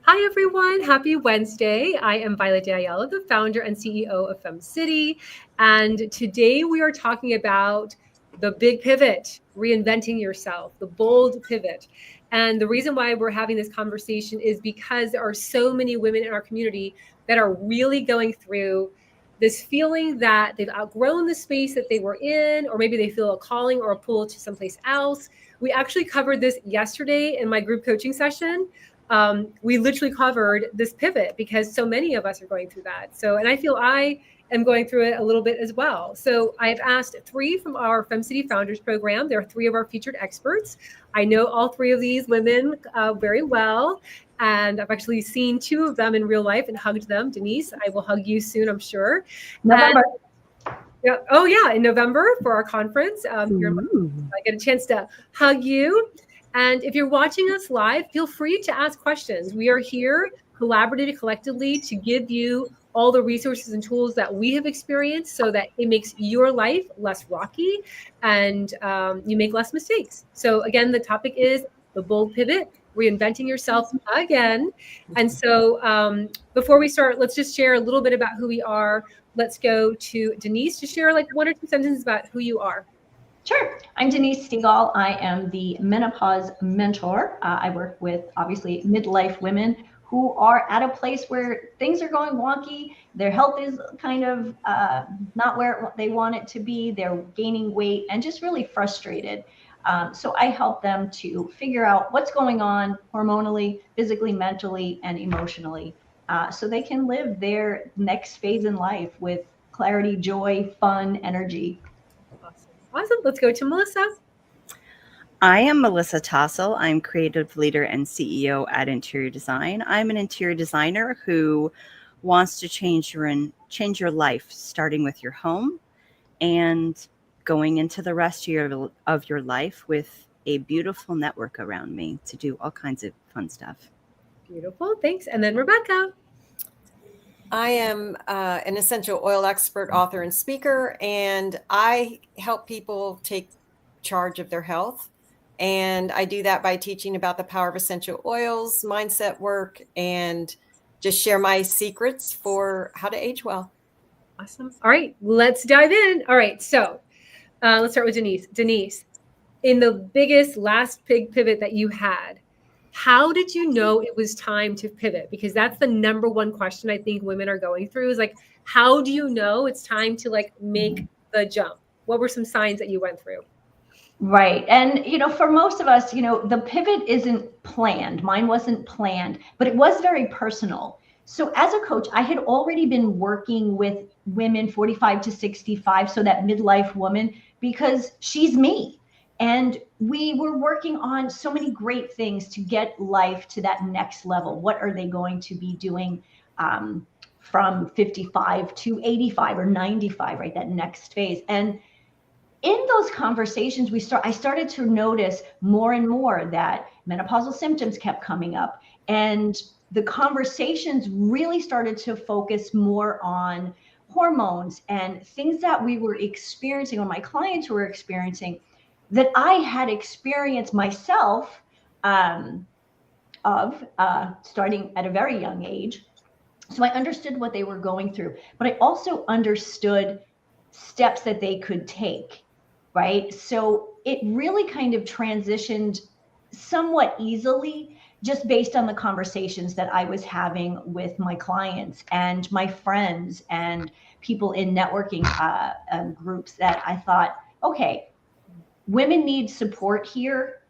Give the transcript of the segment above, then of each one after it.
Hi, everyone. Happy Wednesday. I am Violet Ayala, the founder and CEO of FemCity. And today we are talking about the big pivot, reinventing yourself, the bold pivot. And the reason why we're having this conversation is because there are so many women in our community that are really going through this feeling that they've outgrown the space that they were in, or maybe they feel a calling or a pull to someplace else. We actually covered this yesterday in my group coaching session. We literally covered this pivot because so many of us are going through that. So, and I feel I am going through it a little bit as well. So I've asked three from our FemCity Founders Program. There are three of our featured experts. I know all three of these women very well. And I've actually seen two of them in real life and hugged them. Denise, I will hug you soon, I'm sure. November. Yeah. Oh, yeah. In November for our conference. I get a chance to hug you. And if you're watching us live, feel free to ask questions. We are here collaboratively, collectively to give you all the resources and tools that we have experienced so that it makes your life less rocky and you make less mistakes. So again, the topic is the bold pivot, reinventing yourself again. And so before we start, let's just share a little bit about who we are. Let's go to Denise to share like one or two sentences about who you are. Sure. I'm Denise Stegall. I am the menopause mentor. I work with obviously midlife women who are at a place where things are going wonky. Their health is kind of not where they want it to be. They're gaining weight and just really frustrated. So I help them to figure out what's going on hormonally, physically, mentally, and emotionally so they can live their next phase in life with clarity, joy, fun, energy. Awesome. Let's go to Melissa. I am Melissa Tossell. I'm creative leader and CEO at Interior Design. I'm an interior designer who wants to change your life, starting with your home and going into the rest of your life with a beautiful network around me to do all kinds of fun stuff. Beautiful. Thanks. And then Rebecca. I am an essential oil expert, author, and speaker, and I help people take charge of their health. And I do that by teaching about the power of essential oils, mindset work, and just share my secrets for how to age well. Awesome. All right, let's dive in. All right, so let's start with Denise. Denise, in the biggest last big pivot that you had, how did you know it was time to pivot? Because that's the number one question I think women are going through is like, how do you know it's time to like make the jump? What were some signs that you went through? Right. And, for most of us, the pivot isn't planned. Mine wasn't planned, but it was very personal. So as a coach, I had already been working with women 45 to 65, so that midlife woman, because she's me. And we were working on so many great things to get life to that next level. What are they going to be doing from 55 to 85 or 95, right? That next phase. And in those conversations, I started to notice more and more that menopausal symptoms kept coming up. And the conversations really started to focus more on hormones and things that we were experiencing, or my clients were experiencing, that I had experienced myself starting at a very young age. So I understood what they were going through, but I also understood steps that they could take, right? So it really kind of transitioned somewhat easily just based on the conversations that I was having with my clients and my friends and people in networking groups, that I thought, okay, women need support here.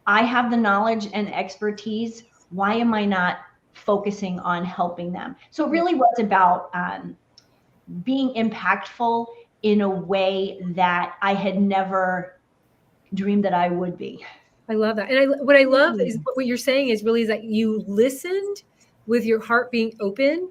I have the knowledge and expertise. Why am I not focusing on helping them? So it really was about being impactful in a way that I had never dreamed that I would be. I love that. And what I love is what you're saying is really is that you listened with your heart being open.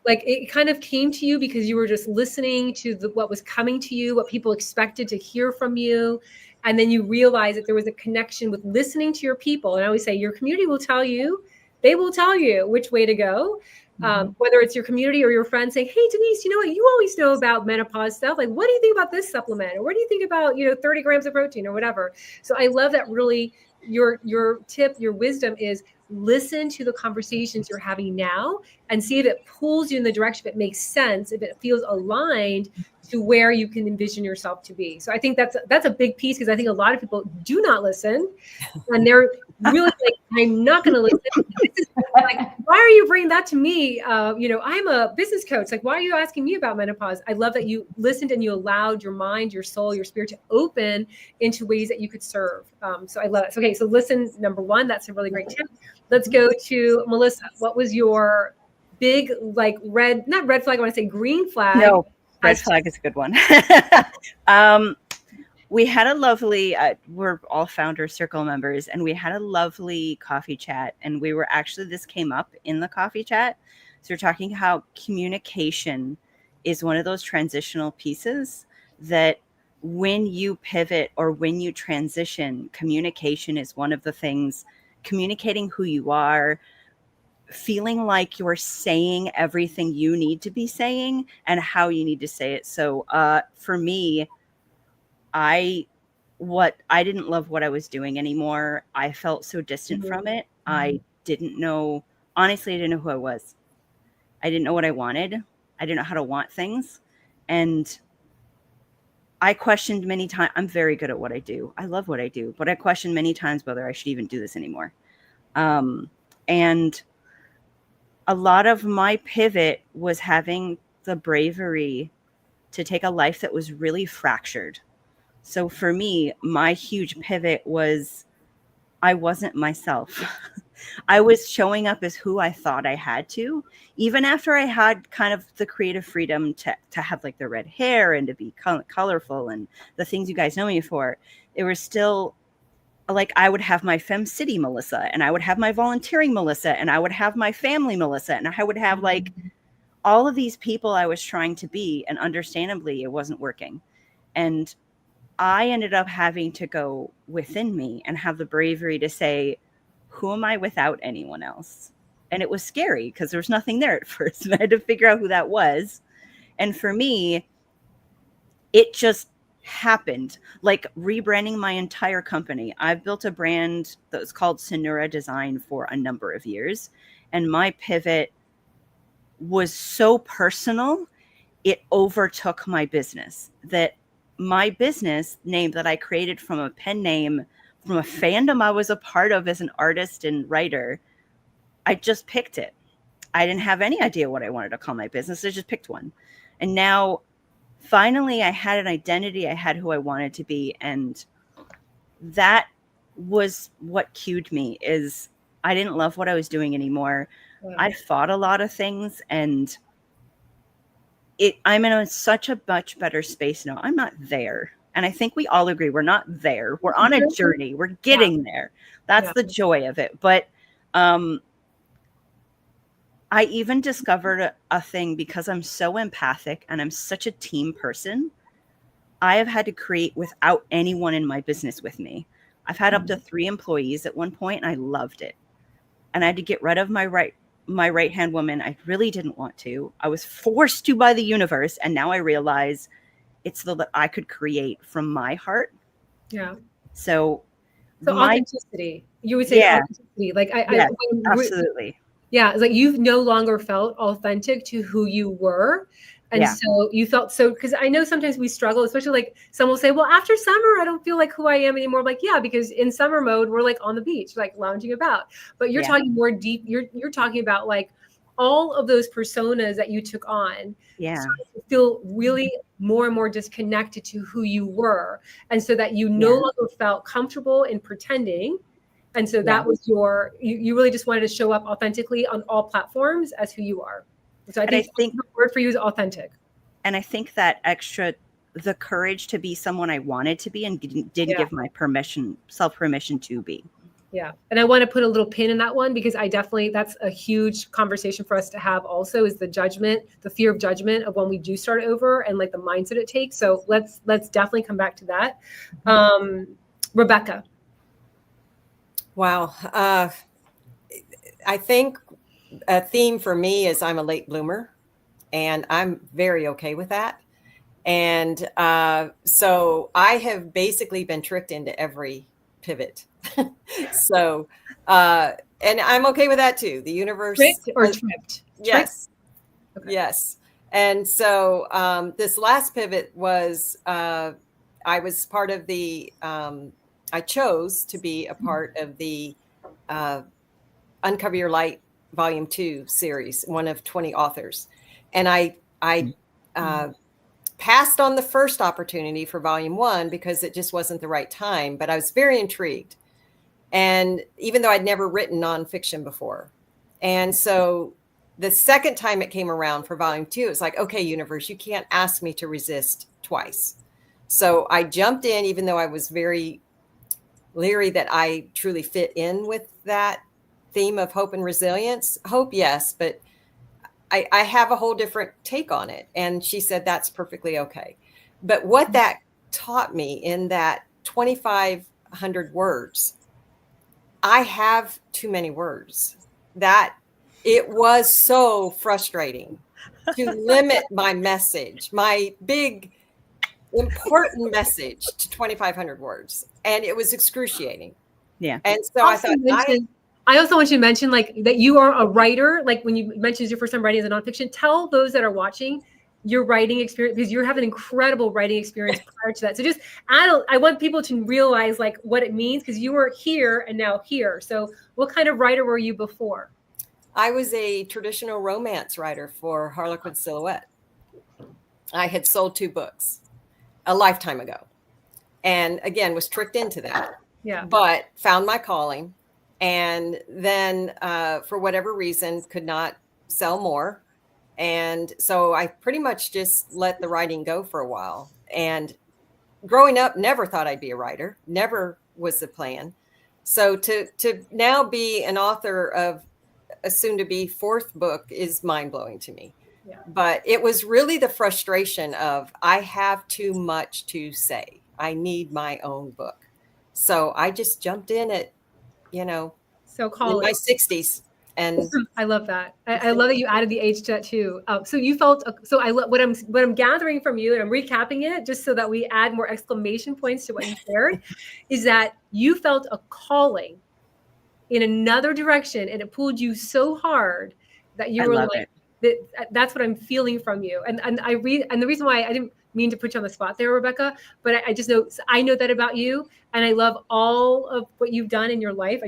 Like it kind of came to you because you were just listening to what was coming to you, what people expected to hear from you. And then you realize that there was a connection with listening to your people. And I always say your community will tell you, they will tell you which way to go. Whether it's your community or your friends saying, hey, Denise, you know what? You always know about menopause stuff. Like, what do you think about this supplement? Or what do you think about, 30 grams of protein or whatever? So I love that really your tip, your wisdom is listen to the conversations you're having now and see if it pulls you in the direction, if it makes sense, if it feels aligned to where you can envision yourself to be. So I think that's a big piece, because I think a lot of people do not listen, and they're really like, I'm not going to listen. Like, why are you bringing that to me? I'm a business coach. Like, why are you asking me about menopause? I love that you listened and you allowed your mind, your soul, your spirit to open into ways that you could serve. So I love it. So, okay, so listen, number one, that's a really great tip. Let's go to Melissa. What was your big, like, not red flag, I want to say green flag? No, red flag is a good one. We had a lovely, we're all Founder Circle members, and we had a lovely coffee chat. And we were actually, this came up in the coffee chat. So we're talking how communication is one of those transitional pieces that when you pivot or when you transition, communication is one of the things, communicating who you are, feeling like you're saying everything you need to be saying and how you need to say it. So for me, I didn't love what I was doing anymore. I felt so distant from it. I didn't know, honestly, I didn't know who I was. I didn't know what I wanted. I didn't know how to want things. And I questioned many times. I'm very good at what I do. I love what I do, but I questioned many times whether I should even do this anymore. And a lot of my pivot was having the bravery to take a life that was really fractured. So for me, my huge pivot was I wasn't myself. I was showing up as who I thought I had to, even after I had kind of the creative freedom to have like the red hair and to be colorful and the things you guys know me for. It was still like I would have my FemCity Melissa, and I would have my volunteering Melissa, and I would have my family Melissa, and I would have like all of these people I was trying to be, and understandably it wasn't working. And I ended up having to go within me and have the bravery to say, who am I without anyone else? And it was scary because there was nothing there at first. And I had to figure out who that was. And for me, it just happened, like rebranding my entire company. I've built a brand that was called Sonura Design for a number of years. And my pivot was so personal, it overtook my business. That my business name that I created from a pen name, from a fandom I was a part of as an artist and writer, I just picked it. I didn't have any idea what I wanted to call my business. I just picked one. And now finally I had an identity. I had who I wanted to be. And that was what cued me, is I didn't love what I was doing anymore. Wow. I fought a lot of things, and I'm in such a much better space now. I'm not there. And I think we all agree we're not there. We're on a journey. We're getting there. That's the joy of it. But I even discovered a thing, because I'm so empathic and I'm such a team person. I have had to create without anyone in my business with me. I've had up to 3 employees at one point, and I loved it. And I had to get rid of my right-hand woman. I really didn't want to. I was forced to by the universe. And now I realize it's that I could create from my heart. Yeah. So authenticity, you would say authenticity. Like absolutely. Yeah. It's like you've no longer felt authentic to who you were. And so you felt because I know sometimes we struggle, especially like some will say, well, after summer, I don't feel like who I am anymore. I'm like, yeah, because in summer mode, we're like on the beach, like lounging about. But you're talking more deep. You're talking about like all of those personas that you took on. Yeah. So feel really more and more disconnected to who you were. And so that you no longer felt comfortable in pretending. And so that was you really just wanted to show up authentically on all platforms as who you are. So I think the word for you is authentic. And I think that the courage to be someone I wanted to be and didn't give my self permission to be. Yeah. And I want to put a little pin in that one, because that's a huge conversation for us to have also, is the fear of judgment of when we do start over, and like the mindset it takes. So let's definitely come back to that. Rebecca. Wow. I think a theme for me is I'm a late bloomer, and I'm very okay with that. And so I have basically been tricked into every pivot So, and I'm okay with that too. The universe. Tricked or tripped? Yes. Okay. Yes. And so this last pivot was, I was part of the, I chose to be a part of the Uncover Your Light Volume 2 series, one of 20 authors. And I passed on the first opportunity for Volume 1 because it just wasn't the right time, but I was very intrigued. And even though I'd never written nonfiction before. And so the second time it came around for Volume 2, it's like, okay, universe, you can't ask me to resist twice. So I jumped in, even though I was very leery that I truly fit in with that theme of hope and resilience. Hope, yes, but I have a whole different take on it. And she said, that's perfectly okay. But what that taught me in that 2,500 words, I have too many words. That it was so frustrating to limit my message, my big important message to 2,500 words. And it was excruciating. Yeah. And so I thought, I also want you to mention like that you are a writer. Like when you mentioned your first time writing as a nonfiction, tell those that are watching your writing experience, because you have an incredible writing experience prior to that. So just I want people to realize like what it means, because you were here and now here. So what kind of writer were you before? I was a traditional romance writer for Harlequin Silhouette. I had sold 2 books a lifetime ago. And again, was tricked into that. Yeah. But found my calling. And then for whatever reason, could not sell more. And so I pretty much just let the writing go for a while. And growing up, never thought I'd be a writer. Never was the plan. So to now be an author of a soon-to-be 4th book is mind-blowing to me. Yeah. But it was really the frustration of I have too much to say. I need my own book. So I just jumped in at, in my 60s. And I love that. I love that you added the age to that too. So you felt, so I love what I'm gathering from you, and I'm recapping it just so that we add more exclamation points to what you shared, is that you felt a calling in another direction, and it pulled you so hard that you were like, that's what I'm feeling from you. And the reason why I didn't mean to put you on the spot there, Rebecca, but I just know that about you, and I love all of what you've done in your life.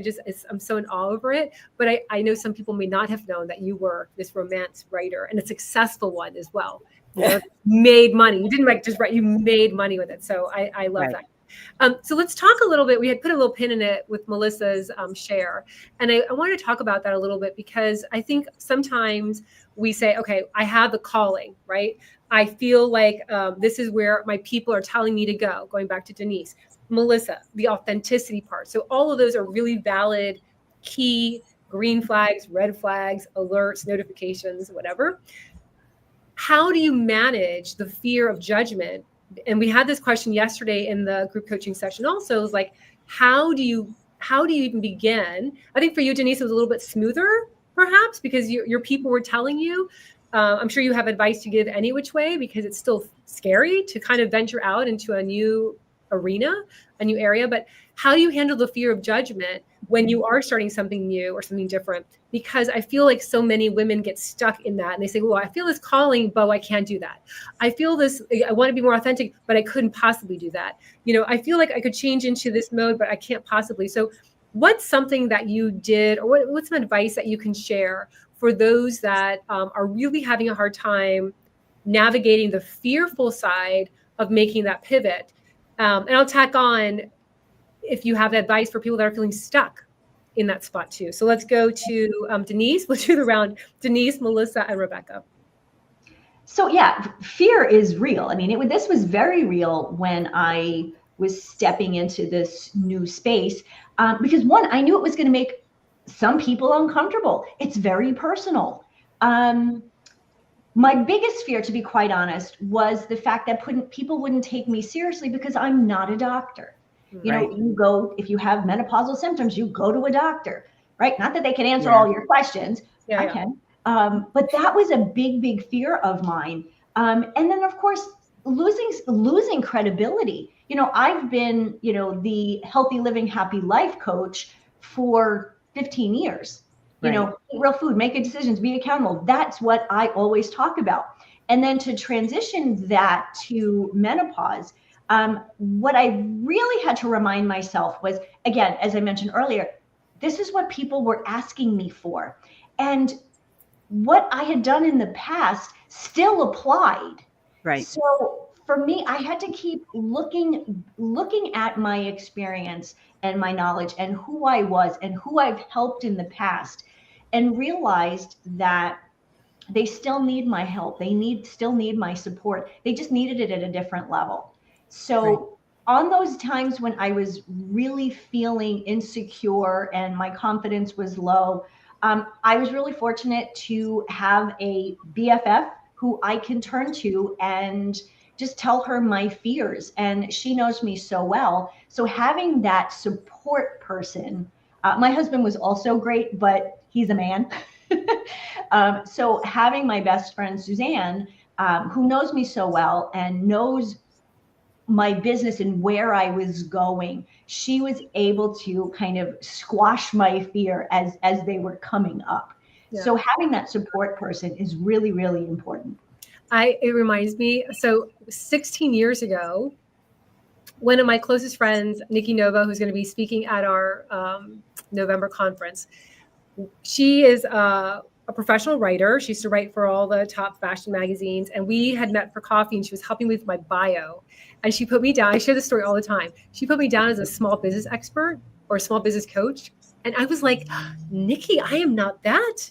I'm so in awe over it. But I know some people may not have known that you were this romance writer, and a successful one as well. You made money. You didn't just write, you made money with it. So I love that. So let's talk a little bit. We had put a little pin in it with Melissa's share. And I wanted to talk about that a little bit, because I think sometimes we say, okay, I have the calling, right? I feel like this is where my people are telling me to go, going back to Denise. Melissa, the authenticity part. So all of those are really valid, key green flags, red flags, alerts, notifications, whatever. How do you manage the fear of judgment? And we had this question yesterday in the group coaching session also. It was like, how do you even begin? I think for you, Denise, it was a little bit smoother, perhaps, because your people were telling you. I'm sure you have advice to give any which way, because it's still scary to kind of venture out into a new arena, a new area. But how do you handle the fear of judgment when you are starting something new or something different? Because I feel like so many women get stuck in that, and they say, well, I feel this calling, but I can't do that. I feel this, I want to be more authentic, but I couldn't possibly do that. I feel like I could change into this mode, but I can't possibly. So what's something that you did, or what's some advice that you can share for those that are really having a hard time navigating the fearful side of making that pivot? And I'll tack on if you have advice for people that are feeling stuck in that spot too. So let's go to Denise. Let's do the round. Denise, Melissa, and Rebecca. So yeah, fear is real. I mean, this was very real when I was stepping into this new space, because one, I knew it was going to make some people uncomfortable. It's very personal. My biggest fear, to be quite honest, was the fact that people wouldn't take me seriously because I'm not a doctor. Right. You go, if you have menopausal symptoms, you go to a doctor, right? Not that they can answer all your questions. I can. But that was a big, big fear of mine. And then, of course, losing credibility. I've been, the healthy living, happy life coach for 15 years. Right. Eat real food, make good decisions, be accountable. That's what I always talk about. And then to transition that to menopause, what I really had to remind myself was, again, as I mentioned earlier, this is what people were asking me for. And what I had done in the past still applied. Right. So for me, I had to keep looking at my experience and my knowledge and who I was and who I've helped in the past, and realized that they still need my help. They still need my support. They just needed it at a different level. So on those times when I was really feeling insecure and my confidence was low, I was really fortunate to have a BFF who I can turn to and just tell her my fears. And she knows me so well. So having that support person, my husband was also great, but he's a man. So having my best friend, Suzanne, who knows me so well and knows my business and where I was going, she was able to kind of squash my fear as they were coming up. Yeah. So having that support person is really, really important. It reminds me, so 16 years ago, one of my closest friends, Nikki Nova, who's going to be speaking at our November conference, she is a professional writer. She used to write for all the top fashion magazines. And we had met for coffee, and she was helping me with my bio. And she put me down. I share this story all the time. She put me down as a small business expert or a small business coach. And I was like, Nikki, I am not that.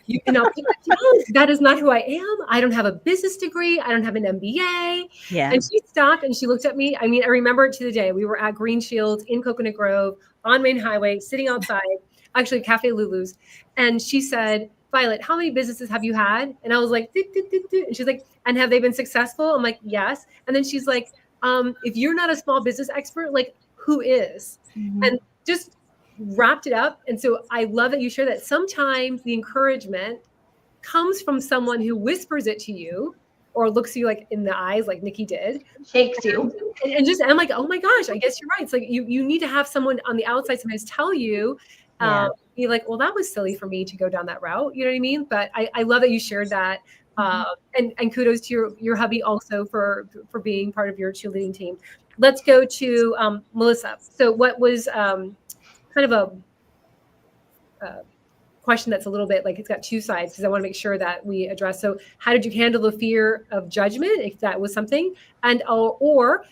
You cannot put that down. That is not who I am. I don't have a business degree. I don't have an MBA. Yeah. And she stopped and she looked at me. I mean, I remember it to the day. We were at Green Shields in Coconut Grove on Main Highway, sitting outside, actually Cafe Lulu's. And she said, Violet, how many businesses have you had? And I was like, and she's like, and have they been successful? I'm like, yes. And then she's like, if you're not a small business expert, like who is? Mm-hmm. And just wrapped it up. And so I love that you share that. Sometimes the encouragement comes from someone who whispers it to you or looks you like in the eyes, like Nikki did. Shakes you. And just, I'm like, oh my gosh, I guess you're right. It's like you need to have someone on the outside sometimes tell you, be like, well, that was silly for me to go down that route. You know what I mean? But I love that you shared that. And kudos to your hubby also for being part of your cheerleading team. Let's go to Melissa. So what was kind of a question that's a little bit like it's got two sides, because I want to make sure that we address. So how did you handle the fear of judgment, if that was something? And or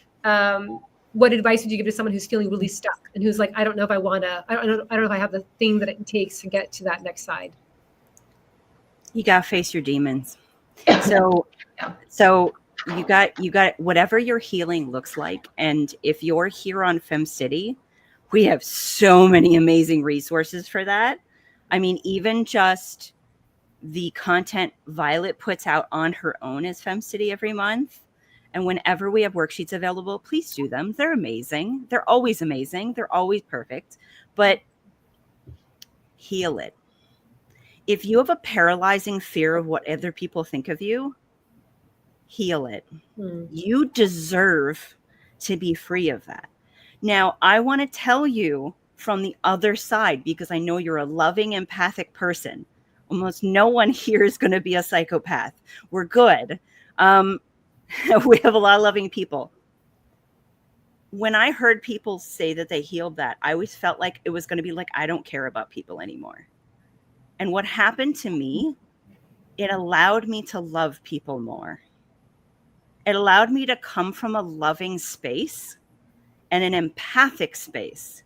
what advice would you give to someone who's feeling really stuck and who's like, I don't know if I want to, I don't know if I have the thing that it takes to get to that next side? You got to face your demons. So you got whatever your healing looks like. And if you're here on FemCity, we have so many amazing resources for that. I mean, even just the content Violet puts out on her own as FemCity every month. And whenever we have worksheets available, please do them. They're amazing. They're always amazing. They're always perfect. But heal it. If you have a paralyzing fear of what other people think of you, heal it. You deserve to be free of that. Now, I want to tell you from the other side, because I know you're a loving, empathic person. Almost no one here is going to be a psychopath. We're good. We have a lot of loving people. When I heard people say that they healed that, I always felt like it was going to be like, I don't care about people anymore. And what happened to me, it allowed me to love people more. It allowed me to come from a loving space and an empathic space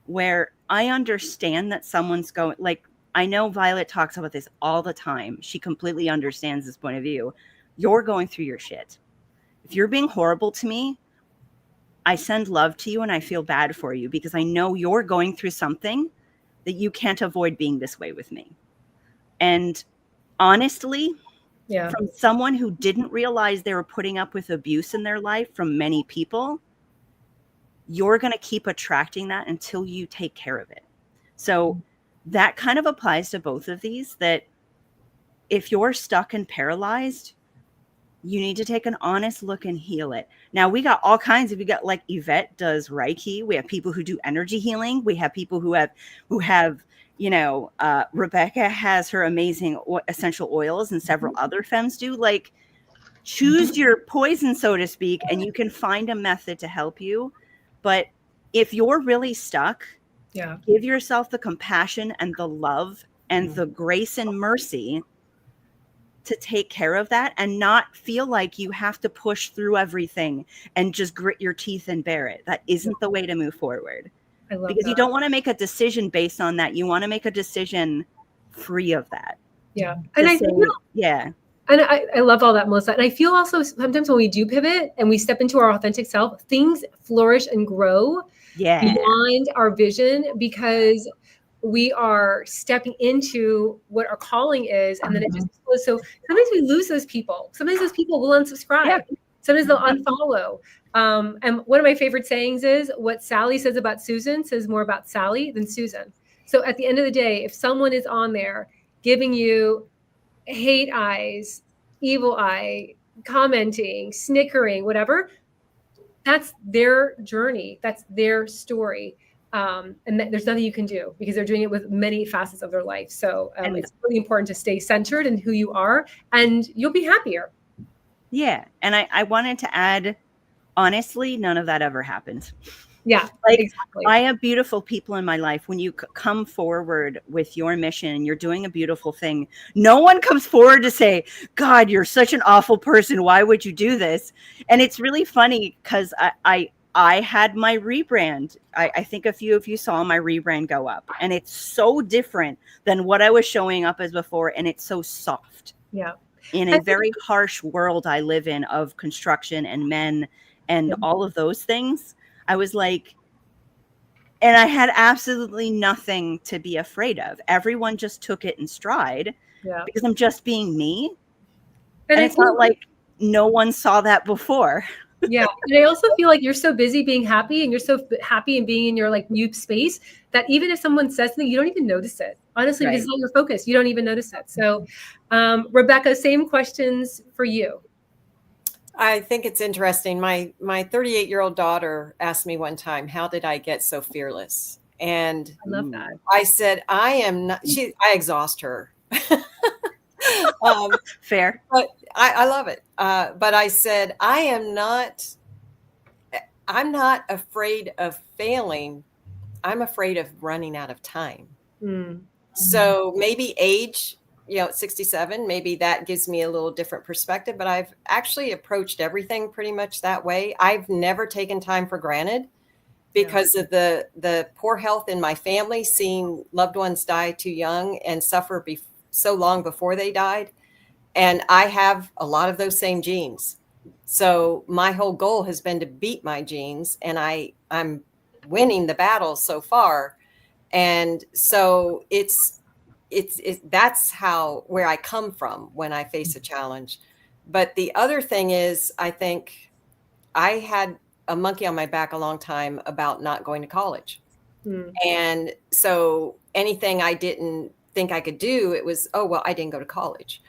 where I understand that someone's going, like, I know Violet talks about this all the time. She completely understands this point of view. You're going through your shit. If you're being horrible to me, I send love to you and I feel bad for you because I know you're going through something that you can't avoid being this way with me. And honestly, from someone who didn't realize they were putting up with abuse in their life from many people, you're going to keep attracting that until you take care of it. So that kind of applies to both of these, that if you're stuck and paralyzed, you need to take an honest look and heal it. Now we got all kinds of, we got like Yvette does Reiki. We have people who do energy healing. We have people who have, Rebecca has her amazing essential oils, and several other femmes do. Like, choose your poison, so to speak, and you can find a method to help you. But if you're really stuck, give yourself the compassion and the love and the grace and mercy to take care of that, and not feel like you have to push through everything and just grit your teeth and bear it. That isn't the way to move forward. I love because that. You don't want to make a decision based on that. You want to make a decision free of that. Yeah. And And I love all that, Melissa. And I feel also sometimes when we do pivot and we step into our authentic self, things flourish and grow beyond our vision, because we are stepping into what our calling is. And then it just goes. So sometimes we lose those people. Sometimes those people will unsubscribe. Sometimes they'll unfollow. And one of my favorite sayings is, what Sally says about Susan says more about Sally than Susan. So at the end of the day, if someone is on there giving you hate eyes, evil eye, commenting, snickering, whatever, that's their journey. That's their story. And there's nothing you can do, because they're doing it with many facets of their life. So it's really important to stay centered in who you are, and you'll be happier. Yeah. And I wanted to add, honestly, none of that ever happened. Yeah, like exactly. I have beautiful people in my life. When you come forward with your mission and you're doing a beautiful thing, no one comes forward to say, God, you're such an awful person. Why would you do this? And it's really funny because I had my rebrand. I think a few of you saw my rebrand go up, and it's so different than what I was showing up as before. And it's so soft. Yeah. In a very harsh world I live in of construction and men and all of those things. I was like, and I had absolutely nothing to be afraid of. Everyone just took it in stride because I'm just being me. And it's not like no one saw that before. Yeah. And I also feel like you're so busy being happy, and you're so happy and being in your like new space, that even if someone says something, you don't even notice it. Honestly, because it's not your focus. You don't even notice it. So, Rebecca, same questions for you. I think it's interesting. My 38-year-old daughter asked me one time, how did I get so fearless? And I love that. I said, I am not, I exhaust her. Fair. But I love it. But I said, I'm not afraid of failing. I'm afraid of running out of time. So maybe age, at 67, maybe that gives me a little different perspective, but I've actually approached everything pretty much that way. I've never taken time for granted because of the poor health in my family, seeing loved ones die too young and suffer so long before they died. And I have a lot of those same genes. So my whole goal has been to beat my genes, and I'm winning the battle so far. And so that's where I come from when I face a challenge. But the other thing is, I think I had a monkey on my back a long time about not going to college. And so anything I didn't think I could do, it was, oh, well, I didn't go to college.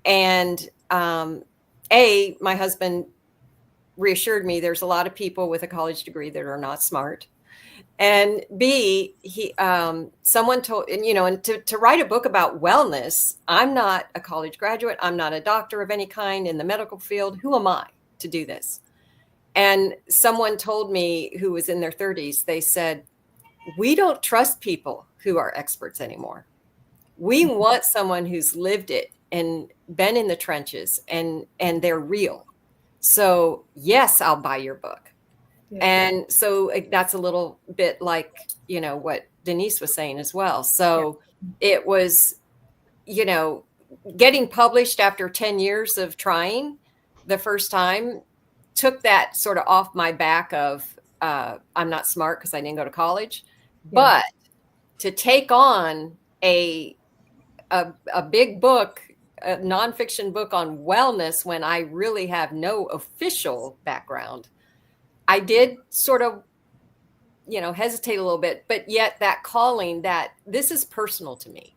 And my husband reassured me there's a lot of people with a college degree that are not smart. And B, someone told, and to write a book about wellness, I'm not a college graduate. I'm not a doctor of any kind in the medical field. Who am I to do this? And someone told me, who was in their 30s, they said, we don't trust people who are experts anymore. We want someone who's lived it and been in the trenches, and they're real. So yes, I'll buy your book. Yeah. And so that's a little bit like, what Denise was saying as well. So it was, getting published after 10 years of trying the first time took that sort of off my back of, I'm not smart because I didn't go to college, but to take on a big book, a nonfiction book on wellness, when I really have no official background, I did sort of, hesitate a little bit, but yet that calling, that this is personal to me.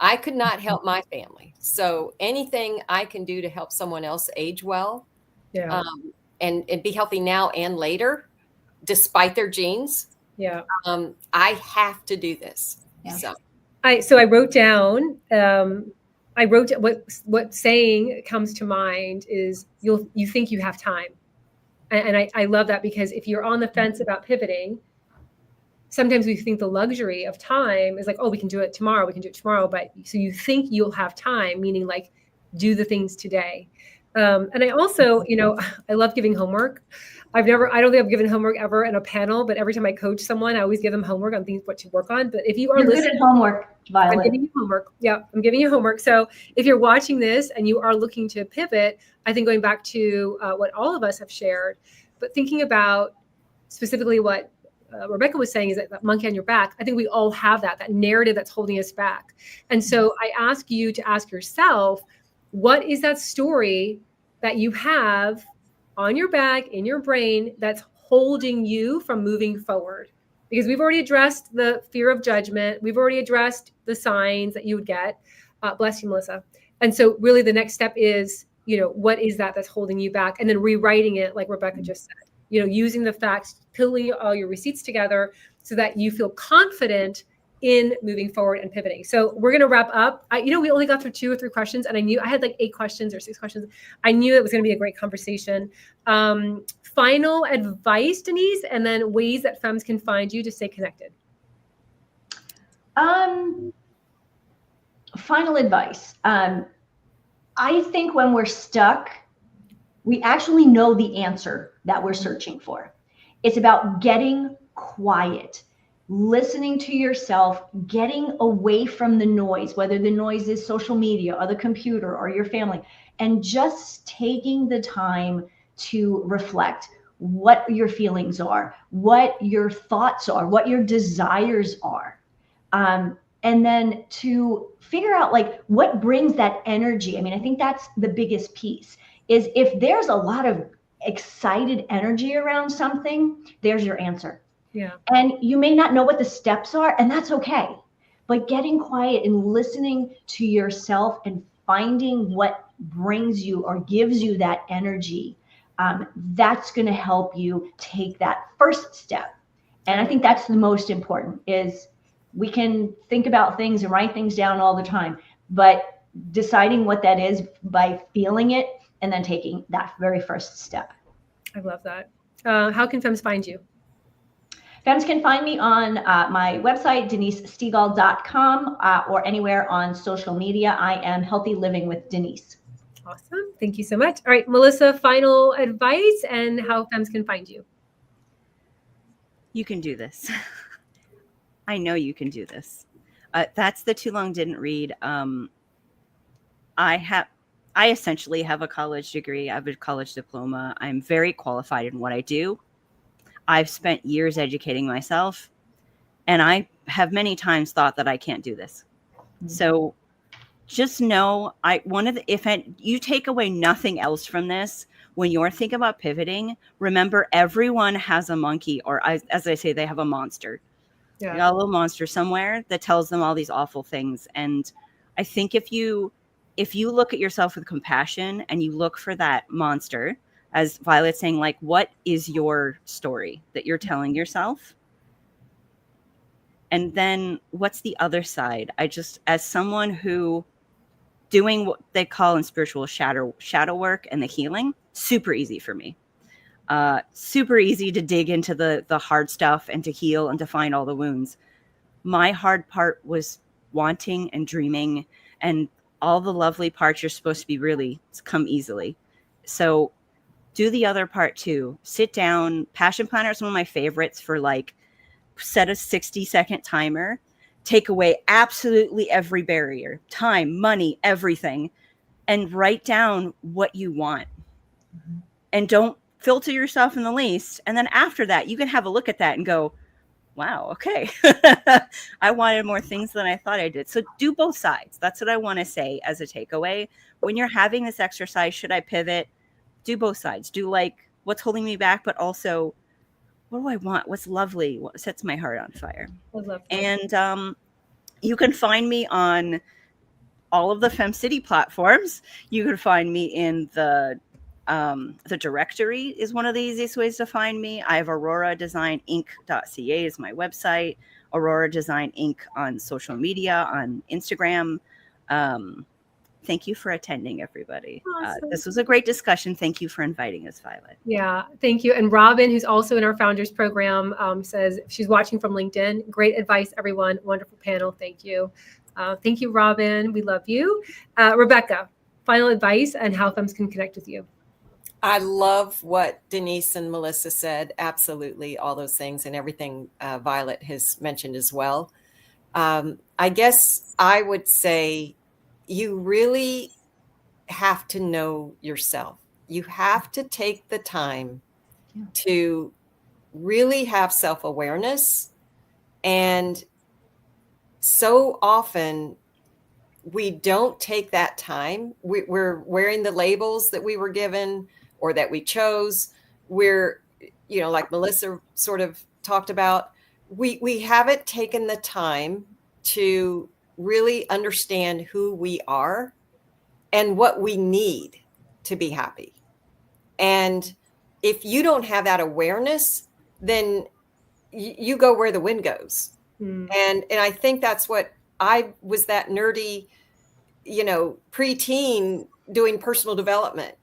I could not help my family. So anything I can do to help someone else age well, Yeah. and be healthy now and later, despite their genes, Yeah. I have to do this. Yeah. So I wrote down, what saying comes to mind is you think you have time. And I love that, because if you're on the fence about pivoting, sometimes we think the luxury of time is like, oh, we can do it tomorrow. But so you think you'll have time, meaning like do the things today. And I also, I love giving homework. I don't think I've given homework ever in a panel, but every time I coach someone, I always give them homework on things, what to work on. But if you are You're listening, good at homework, Violet. I'm giving you homework. Yeah, I'm giving you homework. So if you're watching this and you are looking to pivot, I think going back to what all of us have shared, but thinking about specifically what Rebecca was saying, is that monkey on your back. I think we all have that narrative that's holding us back. And so I ask you to ask yourself, what is that story that you have on your back, in your brain, that's holding you from moving forward? Because we've already addressed the fear of judgment. We've already addressed the signs that you would get. Bless you, Melissa. And so really the next step is, what is that that's holding you back? And then rewriting it, like Rebecca just said, using the facts, pulling all your receipts together so that you feel confident in moving forward and pivoting. So we're going to wrap up. We only got through 2 or 3 questions, and I knew I had like 8 questions or 6 questions. I knew it was going to be a great conversation. Final advice, Denise, and then ways that femmes can find you to stay connected. Final advice. I think when we're stuck, we actually know the answer that we're searching for. It's about getting quiet, listening to yourself, getting away from the noise, whether the noise is social media or the computer or your family, and just taking the time to reflect what your feelings are, what your thoughts are, what your desires are. And then to figure out like what brings that energy. I mean, I think that's the biggest piece, is if there's a lot of excited energy around something, there's your answer. Yeah. And you may not know what the steps are, and that's okay. But getting quiet and listening to yourself and finding what brings you or gives you that energy, that's going to help you take that first step. And I think that's the most important. Is we can think about things and write things down all the time, but deciding what that is by feeling it and then taking that very first step. I love that. How can femmes find you? Femmes can find me on my website, denisestegall.com, or anywhere on social media. I am Healthy Living with Denise. Awesome. Thank you so much. All right, Melissa, final advice and how femmes can find you. You can do this. I know you can do this. That's the Too Long Didn't Read. I essentially have a college degree. I have a college diploma. I'm very qualified in what I do. I've spent years educating myself, and I have many times thought that I can't do this. Mm-hmm. So just know, if you take away nothing else from this, when you're thinking about pivoting, remember everyone has a monkey, or as I say, they have a monster. Yeah. They got a little monster somewhere that tells them all these awful things. And I think if you look at yourself with compassion and you look for that monster, as Violet's saying, like, what is your story that you're telling yourself? And then what's the other side? As someone who doing what they call in spiritual shadow work and the healing, super easy for me. Super easy to dig into the hard stuff and to heal and to find all the wounds. My hard part was wanting and dreaming, and all the lovely parts you're supposed to be really come easily. So do the other part too. Sit down. Passion Planner is one of my favorites for set a 60-second timer. Take away absolutely every barrier, time, money, everything, and write down what you want. Mm-hmm. And don't filter yourself in the least. And then after that, you can have a look at that and go, wow, okay. I wanted more things than I thought I did. So do both sides. That's what I want to say as a takeaway. When you're having this exercise, should I pivot? Do both sides. Do what's holding me back, but also what do I want? What's lovely? What sets my heart on fire? I love that. And you can find me on all of the FemCity platforms. You can find me in the directory is one of the easiest ways to find me. I have auroradesigninc.ca is my website. Aurora Design Inc. on social media, on Instagram. Thank you for attending, everybody. Awesome. This was a great discussion. Thank you for inviting us, Violet. Yeah, thank you. And Robin, who's also in our founders program, says she's watching from LinkedIn. Great advice, everyone. Wonderful panel. Thank you. Thank you, Robin. We love you. Rebecca, final advice and how Femmes can connect with you. I love what Denise and Melissa said. Absolutely. All those things and everything Violet has mentioned as well. I guess I would say you really have to know yourself. You have to take the time to really have self-awareness. And so often we don't take that time. We're wearing the labels that we were given or that we chose. We're, like Melissa sort of talked about, we haven't taken the time to really understand who we are and what we need to be happy. And if you don't have that awareness, then you go where the wind goes. And I think that's what I was, that nerdy, preteen doing personal development.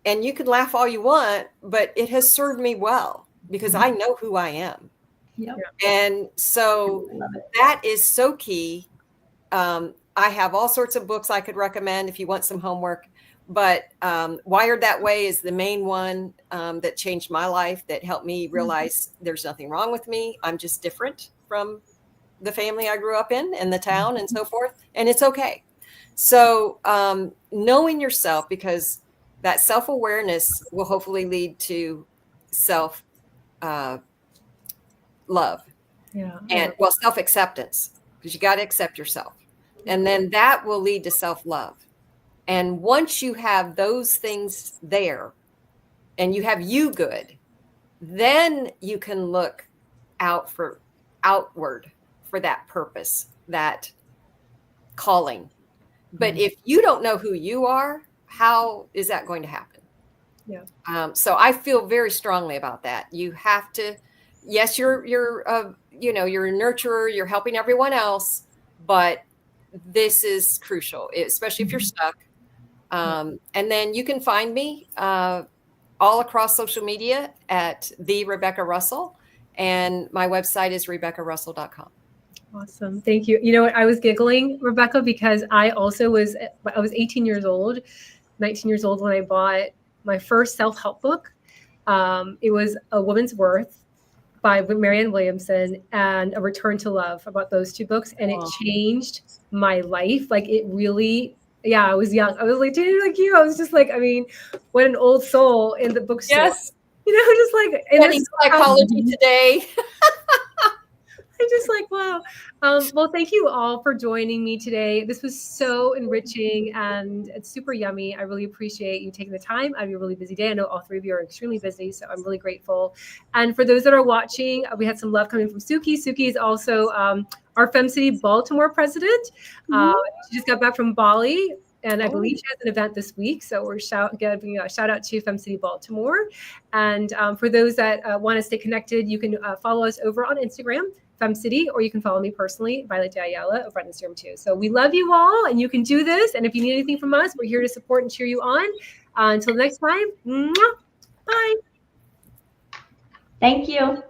And you can laugh all you want, but it has served me well because I know who I am. Yep. And so that is so key. I have all sorts of books I could recommend if you want some homework, but Wired That Way is the main one that changed my life, that helped me realize there's nothing wrong with me. I'm just different from the family I grew up in and the town and so forth. And it's okay. So knowing yourself, because that self-awareness will hopefully lead to self love. And self-acceptance, because you got to accept yourself. And then that will lead to self-love. And once you have those things there and you have you good, then you can look outward for that purpose, that calling. But if you don't know who you are, how is that going to happen? Yeah. So I feel very strongly about that. You have to, yes, you're a nurturer, you're helping everyone else, but this is crucial, especially if you're stuck. And then you can find me all across social media at the Rebecca Russell, and my website is rebeccarussell.com. Awesome. Thank you. You know what? I was giggling, Rebecca, because I was 18 years old, 19 years old when I bought my first self-help book. It was A Woman's Worth by Marianne Williamson and A Return to Love, about those two books. And it changed my life. Like, it really, I was young. I was like, dude, like you. I was just like, I mean, what an old soul in the bookstore. Yes. Just like, studying psychology today. I'm just like, wow. Well, thank you all for joining me today. This was so enriching and it's super yummy. I really appreciate you taking the time out of your really busy day. I know all three of you are extremely busy, so I'm really grateful. And for those that are watching, we had some love coming from Suki. Suki is also our FemCity Baltimore president. She just got back from Bali, and I believe she has an event this week. So we're giving a shout out to FemCity Baltimore. And for those that want to stay connected, you can follow us over on Instagram, FemCity, or you can follow me personally, Violet Ayala of Brightness Serum 2. So we love you all, and you can do this. And if you need anything from us, we're here to support and cheer you on. Until next time, bye. Thank you.